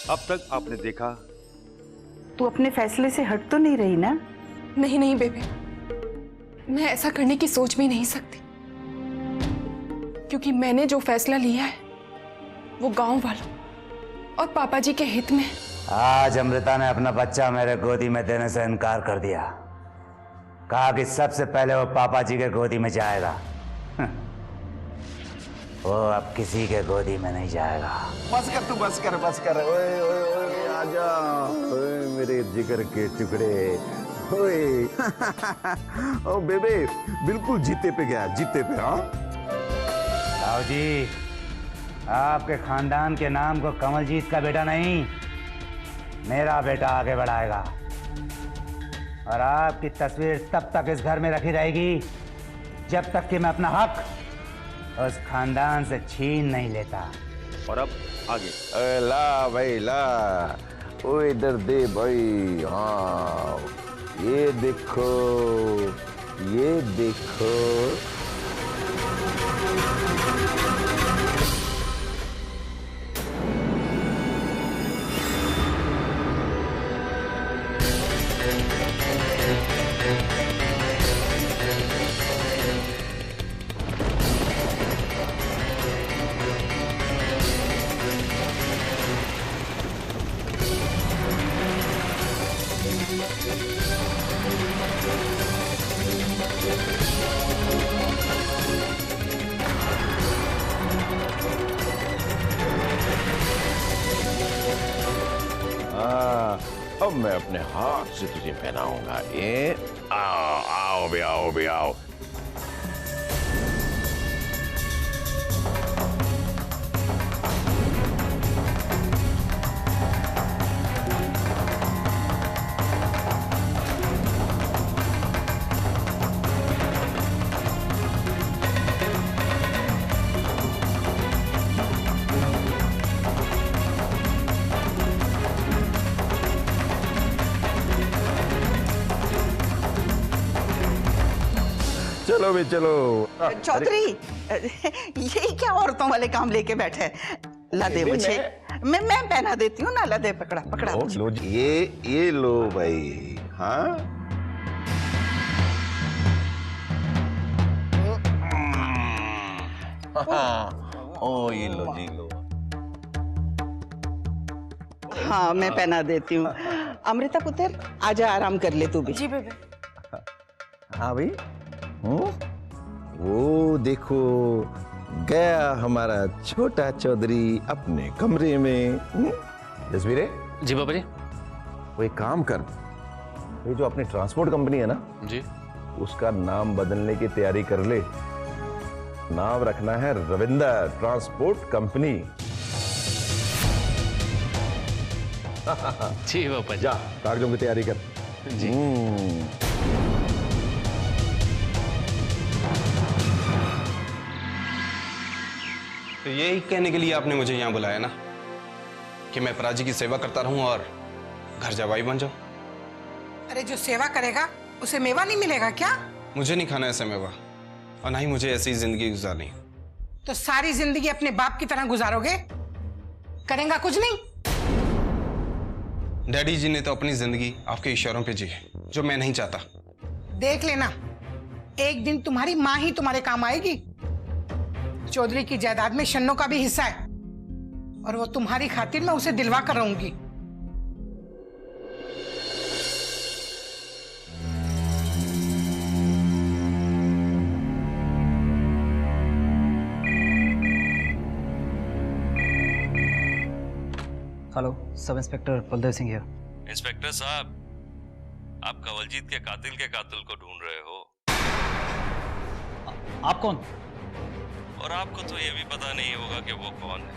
अब तक आपने देखा। तू अपने फैसले से हट तो नहीं रही ना? नहीं नहीं बेबे, मैं ऐसा करने की सोच भी नहीं सकती, क्योंकि मैंने जो फैसला लिया है वो गांव वालों और पापा जी के हित में। आज अमृता ने अपना बच्चा मेरे गोदी में देने से इनकार कर दिया। कहा कि सबसे पहले वो पापा जी के गोदी में जाएगा। वो अब किसी के गोदी में नहीं जाएगा। बस कर तू, बस कर, बस कर। ओए ओए ओए आजा, ओए मेरे जिगर के टुकड़े, ओए। ओ बेबे, बिल्कुल जीते पे गया, जीते पे। हाँ साहू जी, आपके खानदान के नाम को कमलजीत का बेटा नहीं, मेरा बेटा आगे बढ़ाएगा। और आपकी तस्वीर तब तक इस घर में रखी रहेगी जब तक कि मैं अपना हक उस खानदान से छीन नहीं लेता। और अब आगे। ला भाई ला, ओ इधर दे भाई। हाँ ये देखो, ये देखो। अब मैं अपने हाथ से तुझे पहनाऊंगा। ये आओ आओ भी आओ भी आओ। चलो भी चलो। चौधरी, यही क्या औरतों वाले काम लेके बैठे हैं? ला दे मुझे, मैं पहना देती हूँ ना। ला दे, पकड़ा पकड़ा मुझे। लो ये लो भाई। हाँ ओ ये लो जी, लो। हाँ मैं पहना देती हूँ। अमृता पुत्र, आजा, आराम कर ले तू भी। जी बेबे। हाँ भाई। वो देखो, गया हमारा छोटा चौधरी अपने कमरे में। जसवीरे। जी बाबा जी। वो एक काम कर, ये जो अपनी ट्रांसपोर्ट कंपनी है ना जी, उसका नाम बदलने की तैयारी कर ले। नाम रखना है रविंदर ट्रांसपोर्ट कंपनी। जी बाबा जी। जा कागजों की तैयारी कर। जी। तो यही कहने के लिए आपने मुझे यहाँ बुलाया ना, कि मैं पराजी की सेवा करता रहूं और घर जवाई बन जाऊं। अरे जो सेवा करेगा उसे मेवा नहीं मिलेगा क्या? मुझे नहीं खाना ऐसा मेवा, और ना ही मुझे ऐसी जिंदगी गुजारनी। तो सारी जिंदगी अपने बाप की तरह गुजारोगे? करेगा कुछ नहीं? डैडी जी ने तो अपनी जिंदगी आपके इशारों पे जी है, जो मैं नहीं चाहता। देख लेना, एक दिन तुम्हारी माँ ही तुम्हारे काम आएगी। चौधरी की जायदाद में शन्नो का भी हिस्सा है, और वो तुम्हारी खातिर मैं उसे दिलवा कर रहूंगी। Hello, sub inspector Baldev Singh here. Inspector साहब, आप कंवलजीत के कातिल को ढूंढ रहे हो। आप कौन? और आपको तो ये भी पता नहीं होगा कि वो कौन है।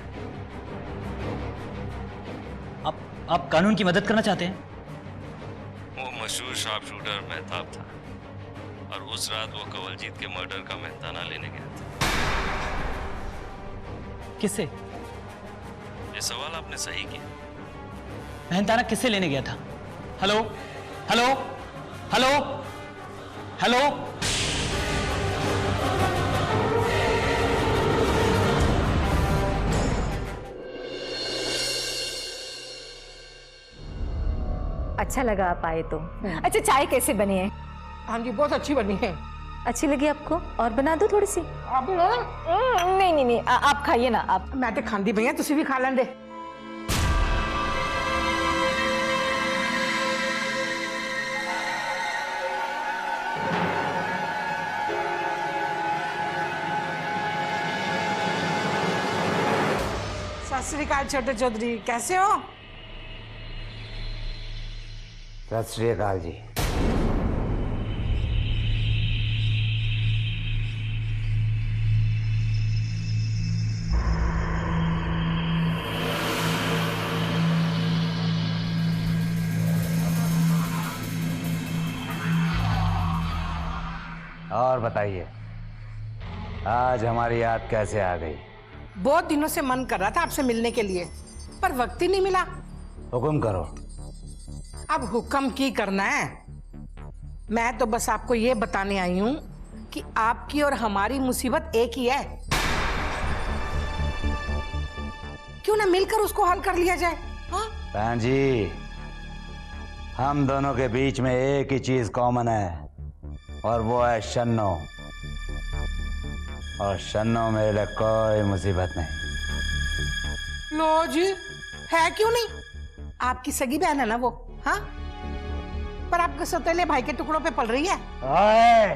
आप कानून की मदद करना चाहते हैं? वो मशहूर शार्प शूटर मेहताब था, और उस रात वो कंवलजीत के मर्डर का मेहताना लेने गया था। किससे? ये सवाल आपने सही किया। मेहनताना किससे लेने गया था? Hello hello hello hello. अच्छा लगा आप आए तो। अच्छा, चाय कैसे बनी है? हाँ जी, बहुत अच्छी बनी है। अच्छी लगी आपको? और बना दो थोड़ी सी। आप भी लो ना। नहीं नहीं नहीं, आप खाइए ना। आप मैं तो खांदी भैया, तुसी भी खा लेंदे। सत श्री अकाल छोटे चौधरी, कैसे हो? सत श्री अकाल जी। और बताइए, आज हमारी याद कैसे आ गई? बहुत दिनों से मन कर रहा था आपसे मिलने के लिए, पर वक्त ही नहीं मिला। हुक्म करो। अब हुक्म की करना है। मैं तो बस आपको ये बताने आई हूं कि आपकी और हमारी मुसीबत एक ही है। क्यों ना मिलकर उसको हल कर लिया जाए? हाँ? बहन जी, हम दोनों के बीच में एक ही चीज कॉमन है, और वो है शन्नो। और शन्नो मेरे लिए कोई मुसीबत नहीं। लो जी, है क्यों नहीं? आपकी सगी बहन है ना वो, हाँ? पर आपके सौतेले भाई के टुकड़ों पे पल रही है। ओए!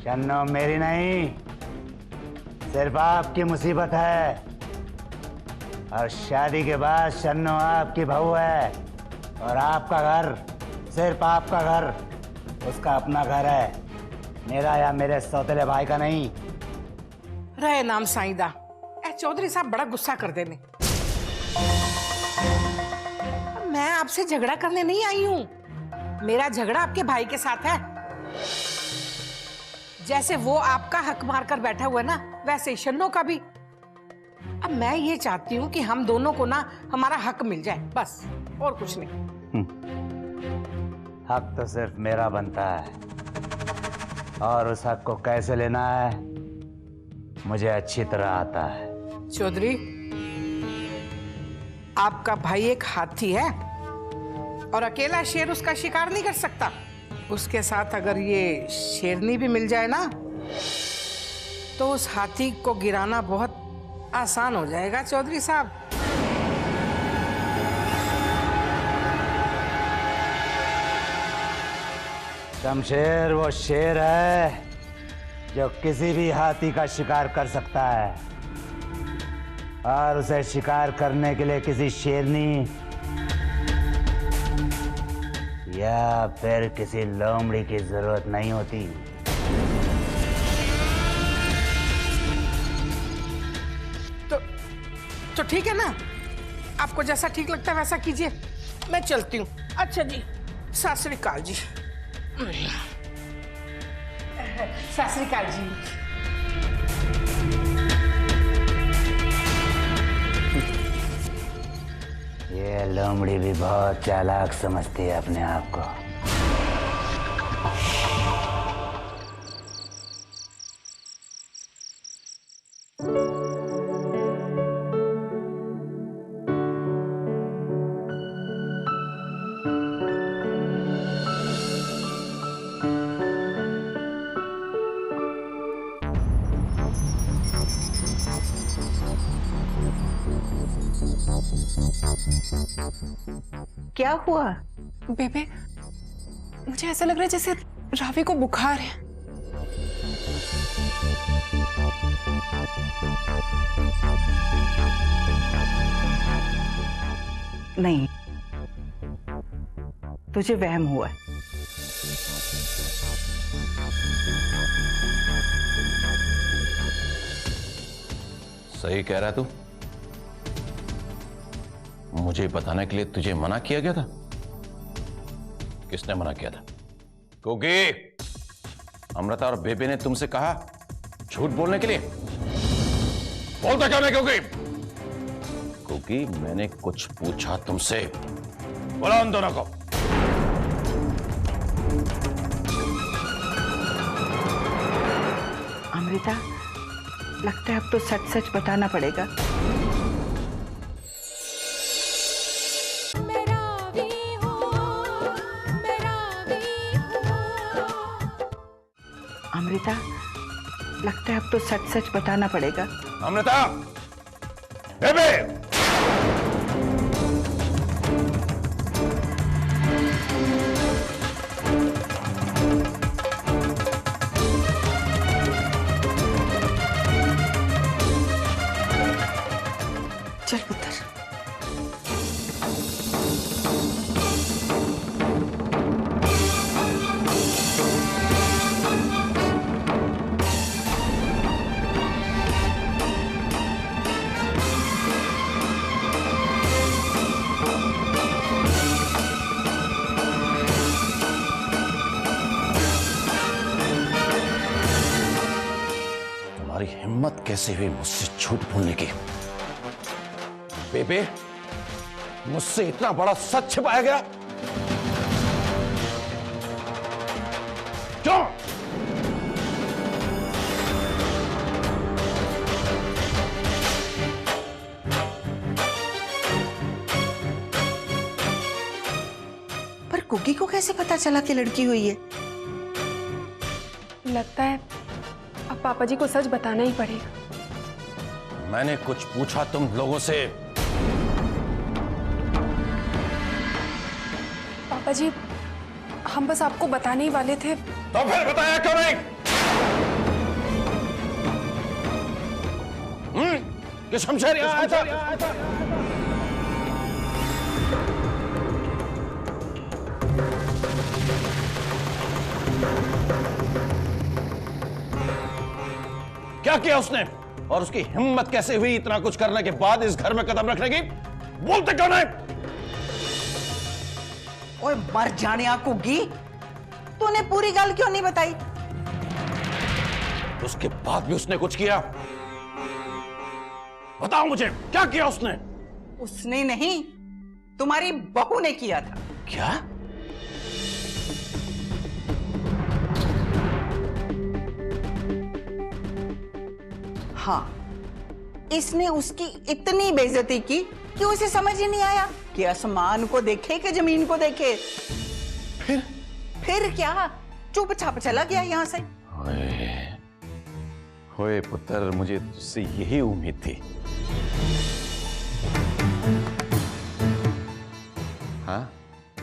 शन्नो मेरी नहीं, सिर्फ आपकी मुसीबत है। और शादी के बाद शन्नो आपकी बहू है, और आपका घर सिर्फ आपका घर, उसका अपना घर है, मेरा या मेरे सौतेले भाई का नहीं। रहे नाम साईदा। चौधरी साहब बड़ा गुस्सा कर देने। मैं आपसे झगड़ा करने नहीं आई हूं। मेरा झगड़ा आपके भाई के साथ है। जैसे वो आपका हक मार कर बैठा हुआ है ना, वैसे ही शन्नो का भी। अब मैं ये चाहती हूँ कि हम दोनों को ना हमारा हक मिल जाए, बस, और कुछ नहीं। हक तो सिर्फ मेरा बनता है, और उस हक को कैसे लेना है मुझे अच्छी तरह आता है। चौधरी, आपका भाई एक हाथी है, और अकेला शेर उसका शिकार नहीं कर सकता। उसके साथ अगर ये शेरनी भी मिल जाए ना, तो उस हाथी को गिराना बहुत आसान हो जाएगा चौधरी साहब। शमशेर वो शेर है जो किसी भी हाथी का शिकार कर सकता है, और उसे शिकार करने के लिए किसी शेरनी या फिर किसी लोमड़ी की जरूरत नहीं होती। तो ठीक है ना, आपको जैसा ठीक लगता है वैसा कीजिए। मैं चलती हूँ। अच्छा जी, सत श्री अकाल जी। सत श्री अकाल जी। ये लोमड़ी भी बहुत चालाक समझती है अपने आप को। क्या हुआ? बेबे, मुझे ऐसा लग रहा है जैसे रावी को बुखार है। नहीं, तुझे वहम हुआ। सही कह रहा है तू। मुझे बताने के लिए तुझे मना किया गया था? किसने मना किया था? क्योंकि अमृता और बेबे ने तुमसे कहा झूठ बोलने के लिए। बोलता क्यों नहीं? क्योंकि मैंने कुछ पूछा तुमसे। बोला उन दोनों को। अमृता, लगता है अब तो सच सच बताना पड़ेगा। अमृता, लगता है अब तो सच सच बताना पड़ेगा। अमृता, बेबे, चल पुत्र। तुम्हारी हिम्मत कैसे हुई मुझसे झूठ बोलने की? बेबे, मुझसे इतना बड़ा सच छिपाया गया? क्यों? पर कुकी को कैसे पता चला कि लड़की हुई है? लगता है अब पापा जी को सच बताना ही पड़ेगा। मैंने कुछ पूछा तुम लोगों से? पापा जी, हम बस आपको बताने ही वाले थे। तो फिर बताया क्यों नहीं? कि शमशेर यहाँ आया था? क्या किया उसने? और उसकी हिम्मत कैसे हुई इतना कुछ करने के बाद इस घर में कदम रखने की? बोलते क्यों नहीं? ओए मर जाने कुगी, तूने पूरी गल क्यों नहीं बताई? उसके बाद भी उसने कुछ किया? बताओ मुझे, क्या किया उसने? उसने नहीं, तुम्हारी बहू ने किया था। क्या? हाँ, इसने उसकी इतनी बेइज्जती की कि उसे समझ ही नहीं आया कि आसमान को देखे कि जमीन को देखे। फिर क्या, चुपचाप चला गया यहां से। होए पुत्र, मुझे तुझसे यही उम्मीद थी। हाँ,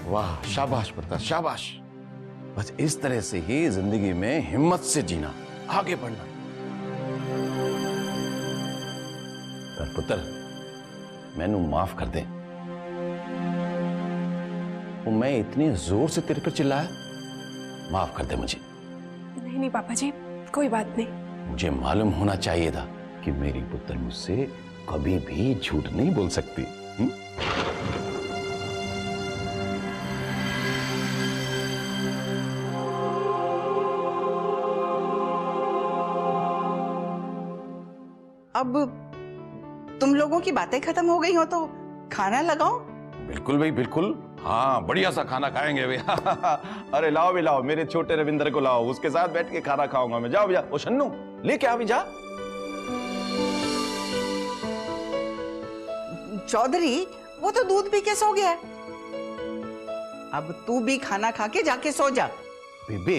वाह, शाबाश पुत्र, शाबाश। बस इस तरह से ही जिंदगी में हिम्मत से जीना, आगे बढ़ना। पर पुत्र, मैनू माफ कर दे। वो मैं इतनी जोर से तेरे पर चिल्लाया, माफ कर दे मुझे। नहीं नहीं पापा जी, कोई बात नहीं। मुझे मालूम होना चाहिए था कि मेरी पुत्र मुझसे कभी भी झूठ नहीं बोल सकती। अब तुम लोगों की बातें खत्म हो गई हो तो खाना लगाओ। बिल्कुल भाई, बिल्कुल। हाँ, बढ़िया सा खाना खाएंगे भाई। अरे लाओ भी लाओ, मेरे छोटे रविंद्र को लाओ, उसके साथ बैठ के खाना खाऊंगा मैं। जाओ भैया, ओ शन्नू लेके आ भी जा। चौधरी, वो तो दूध पी के सो गया। अब तू भी खाना खा के जाके सो जा। बेबे,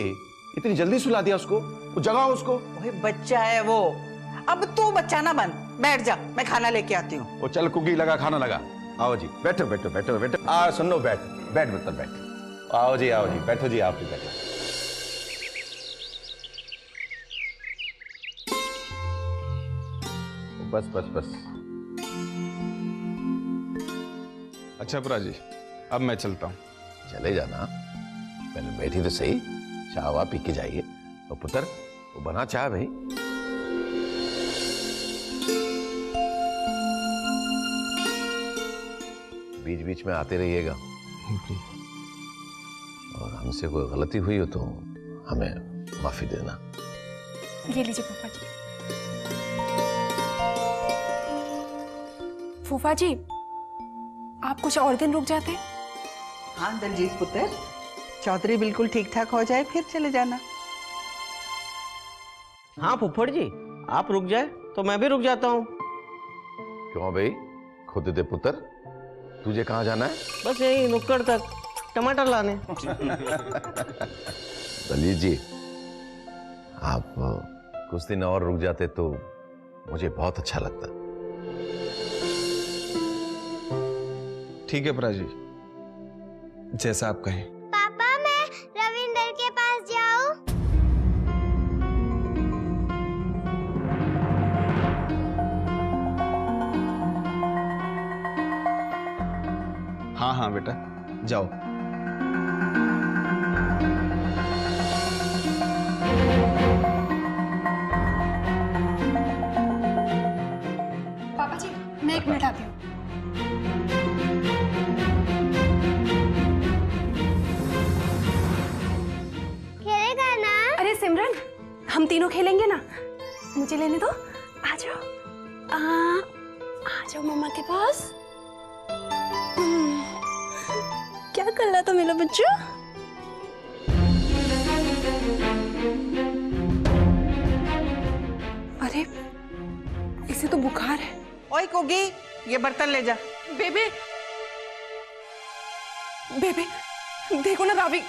इतनी जल्दी सुला दिया उसको? वो जगाओ उसको। ओए बच्चा है वो, अब तू बच्चा ना बन, बैठ जा, मैं खाना लेके आती हूँ। वो चल कुकी लगा, खाना लगा। आओ जी, बैठो बैठो बैठो बैठो। सुनो, बैठ बैठ पुत्र, बैठ। आओ जी, आओ जी, बैठो जी, आप भी बैठो। बस बस बस। अच्छा पुरा जी, अब मैं चलता हूँ। चले जाना, पहले बैठी तो सही, चाय वा पी के जाइए। और पुत्र, वो बना चाय भाई। बीच बीच में आते रहिएगा, और हमसे कोई गलती हुई हो तो हमें माफी देना। ये लीजिए फूफा जी। फूफा जी, आप कुछ और दिन रुक जाते? हाँ दलजीत पुत्र, चौधरी बिल्कुल ठीक ठाक हो जाए फिर चले जाना। हाँ फुफ्फड़ जी, आप रुक जाए तो मैं भी रुक जाता हूँ। क्यों भाई, खुद दे पुत्र, तुझे कहाँ जाना है? बस यही नुक्कड़ तक टमाटर लाने। दलीत जी, आप कुछ दिन और रुक जाते तो मुझे बहुत अच्छा लगता। ठीक है प्राची, जैसा आप कहें। पापा मैं रविंदर के पास जाऊं? हाँ हाँ बेटा, जाओ। पापा जी, मैं 1 मिनट आती हूँ। खेलेगा ना? अरे सिमरन, हम तीनों खेलेंगे ना, मुझे लेने दो। आ जाओ, आ जाओ मम्मा के पास। क्या कर रहा था मेरा बच्चा? अरे इसे तो बुखार है। ओए कोगी, ये बर्तन ले जा। बेबे, बेबे देखो ना रावी।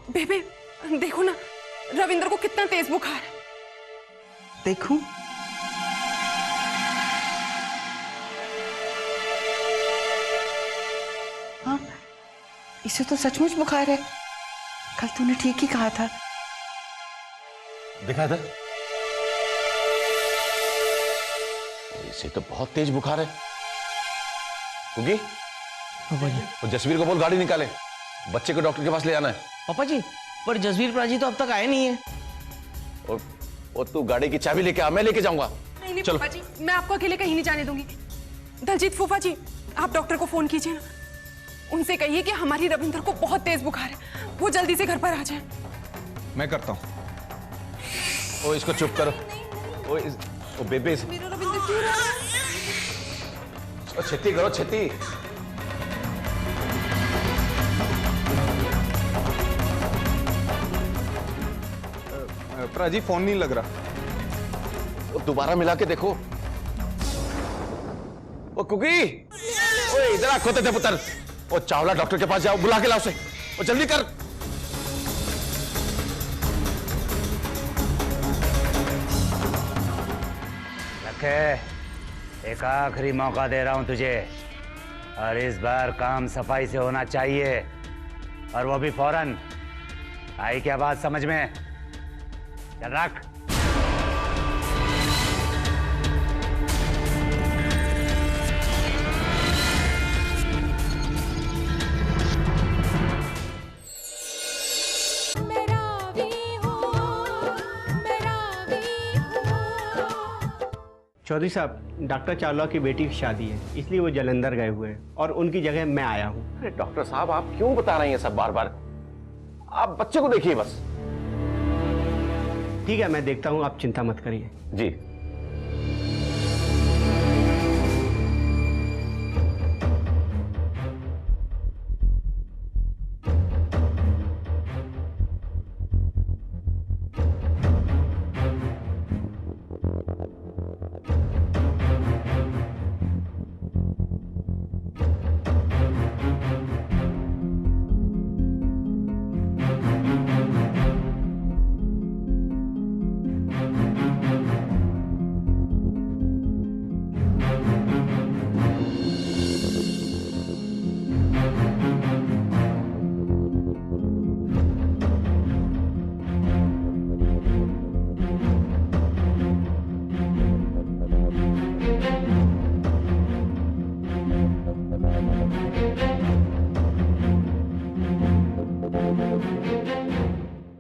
बेबे देखो ना, रविंद्र को कितना तेज बुखार है। देखूं? हाँ, इसे तो सचमुच बुखार है। कल तूने ठीक ही कहा था। दिखा इधर, इसे तो बहुत तेज बुखार है। कुकी, वो जसवीर को बोल गाड़ी निकाले, बच्चे को डॉक्टर के पास ले जाना है। पापा जी, पर जसवीर प्राची तो अब तक आए नहीं है। और तू गाड़ी की चाबी लेके आ, मैं लेके जाऊंगा। नहीं फूफा जी, मैं आपको अकेले कहीं नहीं जाने दूंगी। दलजीत फूफा जी, आप डॉक्टर को फोन कीजिए ना, उनसे कहिए कि हमारी रविंद्र को बहुत तेज बुखार है, वो जल्दी से घर पर आ जाए। मैं करता हूँ। ओ इसको चुप करो। ओ बेबे, मेरा रविंद्र क्यों रहा है? छेती करो, छेती। प्राची फोन नहीं लग रहा। वो दोबारा मिला के देखो। वो कुकी, ओए इधर आ, खोते थे पुत्र। वो चावला डॉक्टर के पास जाओ, बुला के लाओ उसे। वो जल्दी कर। लखे, एक आखिरी मौका दे रहा हूं तुझे, और इस बार काम सफाई से होना चाहिए, और वो भी फौरन। आई क्या बात समझ में? चल रख। चौधरी साहब, डॉक्टर चावला की बेटी की शादी है, इसलिए वो जालंधर गए हुए हैं और उनकी जगह मैं आया हूँ। अरे डॉक्टर साहब, आप क्यों बता रहे हैं सब बार बार? आप बच्चे को देखिए बस। ठीक है, मैं देखता हूँ, आप चिंता मत करिए। जी।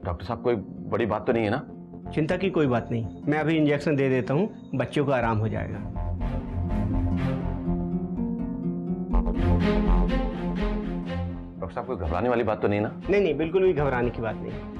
डॉक्टर साहब, कोई बड़ी बात तो नहीं है ना? चिंता की कोई बात नहीं, मैं अभी इंजेक्शन दे देता हूँ, बच्चों को आराम हो जाएगा। डॉक्टर साहब, कोई घबराने वाली बात तो नहीं ना? नहीं नहीं, बिल्कुल भी घबराने की बात नहीं।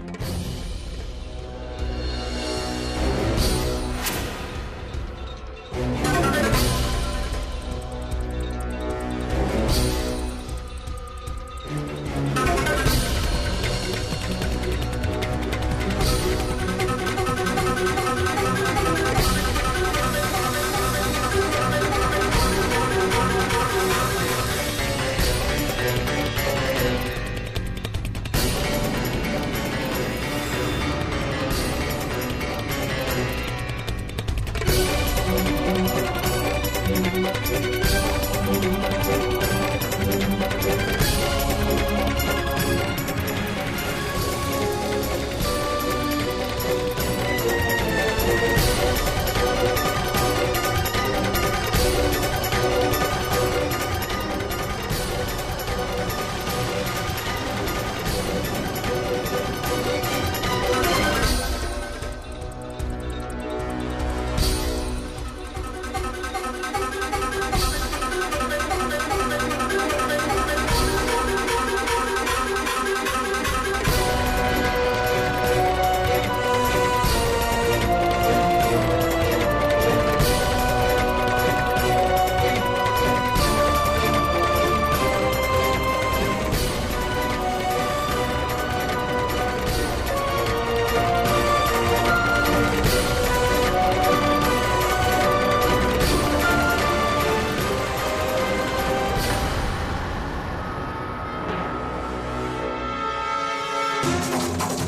हैं।